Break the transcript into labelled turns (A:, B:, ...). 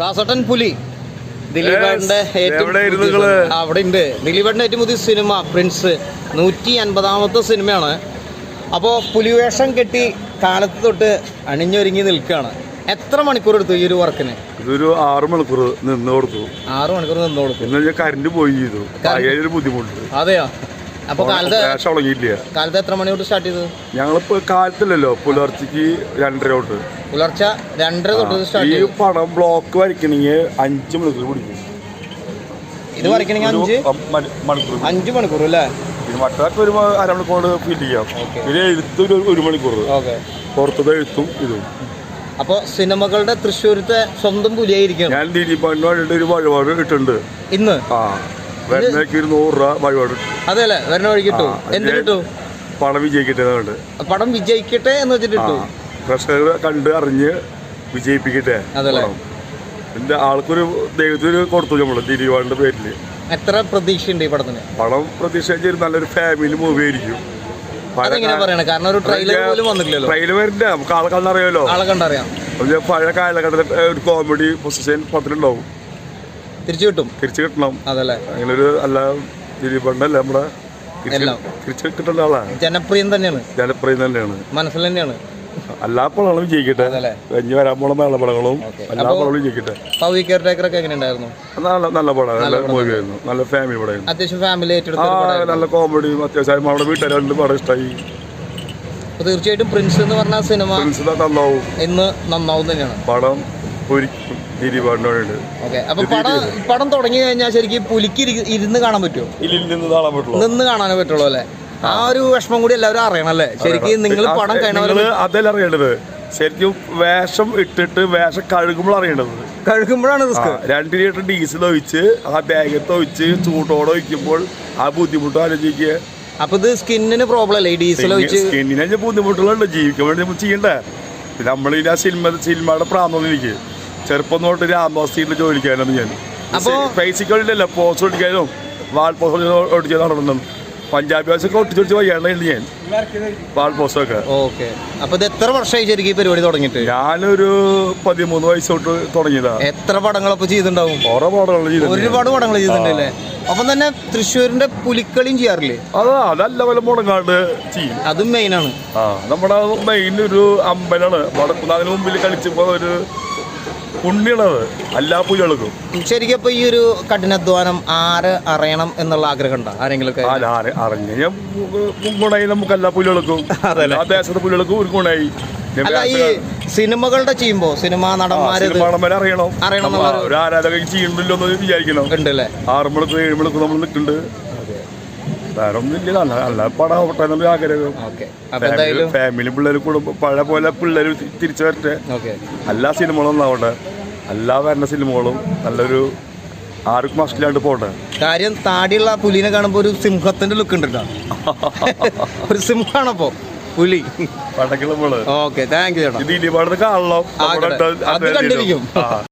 A: ദാസട്ടൻ പുലി ദിലീപേട്ടൻ്റെ അവിടെ ഉണ്ട്. ദിലീപേട്ടൻ്റെ ഏറ്റവും പുതിയ സിനിമ പ്രിൻസ് 150ാമത്തെ സിനിമയാണ്. അപ്പോൾ പുലിവേഷം കെട്ടി കാലത്ത് തൊട്ട് അണിഞ്ഞൊരുങ്ങി നിൽക്കുകയാണ്. എത്ര മണിക്കൂർ എടുത്തു ഈ ഒരു വർക്കിന്?
B: ഇതൊരു 6 മണിക്കൂർ നിന്ന് കൊടുത്തു.
A: 6 മണിക്കൂർ നിന്ന് കൊടുത്തു.
B: കറണ്ട് പോയി ചെയ്തു. ഒരു ബുദ്ധിമുട്ട്.
A: അതെയോ? അപ്പൊ കാലത്ത് എത്ര മണി തൊട്ട് സ്റ്റാർട്ട് ചെയ്തു?
B: ഞങ്ങളിപ്പോ കാലത്തില്ലല്ലോ, പുലർച്ചയ്ക്ക് 2:30 തൊട്ട്.
A: പുലർച്ചെ 2:30 തൊട്ട് സ്റ്റാർട്ട് ചെയ്തു.
B: ഈ പടം ബ്ലോക്ക് വരയ്ക്കണമെങ്കിൽ 5 മണിക്കൂർ പിടിക്കും.
A: ഇത് വരയ്ക്കണമെങ്കിൽ 5 മണിക്കൂർ അല്ലേ?
B: മറ്റൊക്കെ ഒരു അരമണിക്കൂർ ഫീൽ ചെയ്യാം. പിന്നെ എഴുത്ത് 1 മണിക്കൂർ. പുറത്തത് എഴുത്തും ഇതും.
A: അപ്പൊ സിനിമകളുടെ തൃശ്ശൂരത്തെ സ്വന്തം പുലിയായിരിക്കും.
B: ഞാൻ ദിലീപാടിന് വേണ്ടിട്ട് ഒരു വഴിപാട് ഇട്ടുണ്ട്
A: ഇന്ന്.
B: വരുന്നേക്ക് 100 രൂപ വഴിപാട്.
A: അതെല്ലേ, വരുന്ന വഴി കിട്ടു. എന്തിട്ടു?
B: പടം വിജയിക്കട്ടെ.
A: പടം വിജയിക്കട്ടെ എന്ന് വെച്ചിട്ടു.
B: പ്രേക്ഷകർ കണ്ട് അറിഞ്ഞ് വിജയിപ്പിക്കട്ടെ.
A: അതല്ലേ,
B: എന്റെ ആൾക്കൊരു ദൈവത്തിന് കൊടുത്തു നമ്മള് ദിലീപാടിന്റെ പേരില്.
A: എത്ര പ്രതീക്ഷയുണ്ട് ഈ പടത്തിന്?
B: പടം പ്രതീക്ഷിച്ച നല്ലൊരു ഫാമിലി മൂവി ആയിരിക്കും.
A: കാരണം ഒരു ട്രെയിലർ പോലും വന്നില്ലല്ലോ.
B: ട്രെയിലർ വരണ്ടേ, നമുക്ക് ആളെ കണ്ടറിയാലോ.
A: ആളെ കണ്ടറിയാം.
B: പഴയ കാലഘട്ടത്തിൽ ഒരു കോമഡി പൊസിഷൻ പടത്തിലുണ്ടാവും.
A: തിരിച്ചു കിട്ടണം. അതല്ലേ,
B: അങ്ങനെ ഒരു അല്ല ദിലീപണ്ണല്ലേ നമ്മുടെ തിരിച്ചു കിട്ടേണ്ട ആളാണ്.
A: ജനപ്രിയം തന്നെയാണ്. മനസ്സിൽ തന്നെയാണ്.
B: എല്ലാ പടങ്ങളും വിജയിക്കട്ടെ. കഴിഞ്ഞ് വരാൻ പോണ നല്ല പടങ്ങളും എല്ലാ പടങ്ങളും വിജയിക്കട്ടെ. നല്ല പടം, നല്ല മൂവിയായിരുന്നു. നല്ല ഫാമിലി പടമായിരുന്നു.
A: അത്യാവശ്യം ഫാമിലി
B: നല്ല കോമഡിയും അത്യാവശ്യം നമ്മുടെ വീട്ടുകാരുടെ പടം ഇഷ്ടമായി.
A: തീർച്ചയായിട്ടും പ്രിൻസ് എന്ന് പറഞ്ഞ സിനിമ
B: നന്നാവും.
A: ഇന്ന് നന്നാവും തന്നെയാണ്.
B: പടം
A: പടം തുടങ്ങി കഴിഞ്ഞാൽ ശരിക്കും പുലിക്ക് ഇരുന്ന് കാണാൻ പറ്റുമോ? നിന്ന് കാണാനേ പറ്റുള്ളൂ അല്ലേ? ആ ഒരു വിഷമം കൂടി എല്ലാവരും അറിയണം അല്ലേ? ശരിക്കും നിങ്ങൾ പടം കാണുന്നത്
B: അതല്ല അറിയേണ്ടത്. ശരിക്കും വേഷം ഇട്ടിട്ട് വേഷം കഴുകുമ്പോഴാണ് റിസ്ക്. 2 ലിറ്റർ ഡീസൽ ഒഴിച്ച് ആ ബാഗത്ത് ഒഴിച്ച് ചൂട്ടോടെ ഒഴിക്കുമ്പോൾ ആ ബുദ്ധിമുട്ട് ആലോചിക്കുക.
A: അപ്പൊ ഇത് സ്കിന്നിന് പ്രോബ്ലം അല്ലേ? ഡീസൽ ഒഴിച്ച്
B: സ്കിന്നിന് ബുദ്ധിമുട്ടുകളുണ്ട്. ജീവിക്കാൻ വേണ്ടി നമ്മൾ ചെയ്യണ്ടേ. പിന്നെ നമ്മളിൽ ആ സിനിമയുടെ പ്രാന്തം എനിക്ക് ചെറുപ്പം തൊട്ട് രാമോസ്തിയിൽ ജോലിക്കാനും ഞാൻ ബേസിക്കല്ല പോസ്റ്റ് ഓടിക്കാനും വാൾ പോസ്റ്റ് ഓടിക്കാൻ നടന്നു. പഞ്ചാബി ഭാഷയൊക്കെ ഒട്ടിച്ചൊടിച്ച് വയ്യാണ്ടായിരുന്നു ഞാൻ വാൾ പോസ്റ്റൊക്കെ.
A: ഓക്കെ. അപ്പൊ ഇത് എത്ര വർഷമായി ശരിക്കും ഈ പരിപാടി തുടങ്ങിയിട്ട്?
B: ഞാനൊരു 13 വയസ്സ് തൊട്ട് തുടങ്ങിയതാ.
A: എത്ര പടങ്ങളൊക്കെ ചെയ്തിട്ടുണ്ടാവും?
B: ഒരുപാട്
A: പടങ്ങൾ ചെയ്തിട്ടുണ്ടല്ലേ? അപ്പം തന്നെ തൃശ്ശൂരിന്റെ പുലിക്കളിയും ചെയ്യാറില്ലേ?
B: അതല്ല വല്ല മുടങ്ങാണ്ട് ചെയ്യും.
A: അതും മെയിനാണ്.
B: നമ്മുടെ മെയിൻ ഒരു അമ്പലാണ്. വടക്കുന്നാതിന് മുമ്പിൽ കളിച്ചപ്പോ ഒരു പുണ്യണത് എല്ലാ പുലികൾക്കും. ശരിക്കും ഇപ്പൊ
A: ഈ ഒരു കഠിനാധ്വാനം ആര് അറിയണം എന്നുള്ള ആഗ്രഹം ഉണ്ടോ ആരെങ്കിലും?
B: അറിഞ്ഞ ഗുണായി നമുക്ക് എല്ലാ പുലികൾക്കും, ആ ദേശത്തെ പുലികൾക്കും ഒരു ഗുണായി.
A: ഈ സിനിമകളുടെ ചെയ്യുമ്പോ സിനിമാ നടന്മാരെ
B: അറിയണം. ഒരു ആരാധക ചെയ്യണ്ടല്ലോ എന്ന് വിചാരിക്കണം. 6 മണിക്കൂർ 7 മണിക്കൂർ നമ്മൾ നിൽക്കുന്നുണ്ട്. വേറെ ഒന്നുമില്ല. നല്ല പടം ആവട്ടെ എന്നൊരു ആഗ്രഹം. ഫാമിലി പിള്ളേർ കുടുംബം പഴയ പോലെ പിള്ളേർ തിരിച്ചു വരട്ടെ. എല്ലാ സിനിമകളും ഒന്നാവട്ടെ. എല്ലാ വരുന്ന സിനിമകളും നല്ലൊരു ആർക്കും മസ്റ്റിലാണ്ട് പോട്ടെ.
A: കാര്യം താടിയുള്ള പുലിനെ കാണുമ്പോ ഒരു സിംഹത്തിന്റെ ലുക്ക് ഉണ്ട്. ഒരു സിംഹമാണപ്പോ പുലി
B: പടക്കുള്ള.
A: ഓക്കെ, താങ്ക് യു ചേട്ടാ.
B: ദിലീപാടത്ത് കാണണം.
A: അത് കണ്ടിരിക്കും.